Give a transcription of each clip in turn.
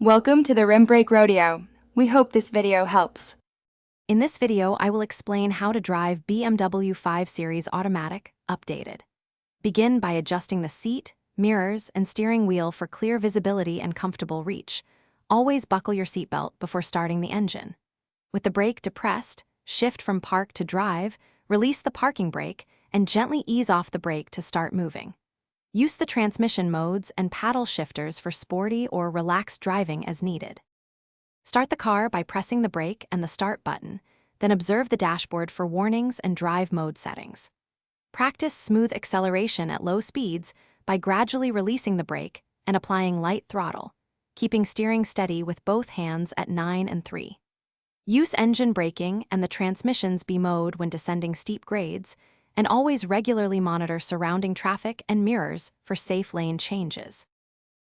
Welcome to the Rim Brake Rodeo. We hope this video helps. In this video, I will explain how to drive BMW 5 Series Automatic Updated. Begin by adjusting the seat, mirrors, and steering wheel for clear visibility and comfortable reach. Always buckle your seatbelt before starting the engine. With the brake depressed, shift from park to drive, release the parking brake, and gently ease off the brake to start moving. Use the transmission modes and paddle shifters for sporty or relaxed driving as needed. Start the car by pressing the brake and the start button, then observe the dashboard for warnings and drive mode settings. Practice smooth acceleration at low speeds by gradually releasing the brake and applying light throttle, keeping steering steady with both hands at 9 and 3. Use engine braking and the transmission's B mode when descending steep grades, and always regularly monitor surrounding traffic and mirrors for safe lane changes.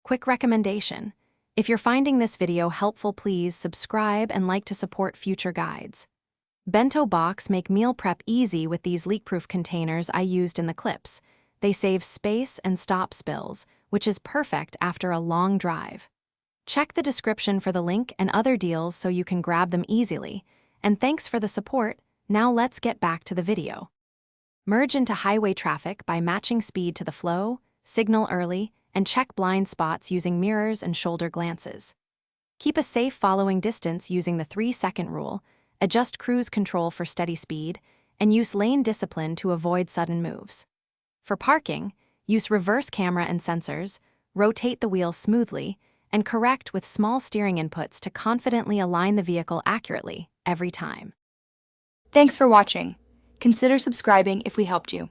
Quick recommendation: if you're finding this video helpful, please subscribe and like to support future guides. Bento Box make meal prep easy with these leak-proof containers I used in the clips. They save space and stop spills, which is perfect after a long drive. Check the description for the link and other deals so you can grab them easily. And thanks for the support. Now let's get back to the video. Merge into highway traffic by matching speed to the flow, signal early, and check blind spots using mirrors and shoulder glances. Keep a safe following distance using the 3-second rule, adjust cruise control for steady speed, and use lane discipline to avoid sudden moves. For parking, use reverse camera and sensors, rotate the wheel smoothly, and correct with small steering inputs to confidently align the vehicle accurately every time. Thanks for watching. Consider subscribing if we helped you.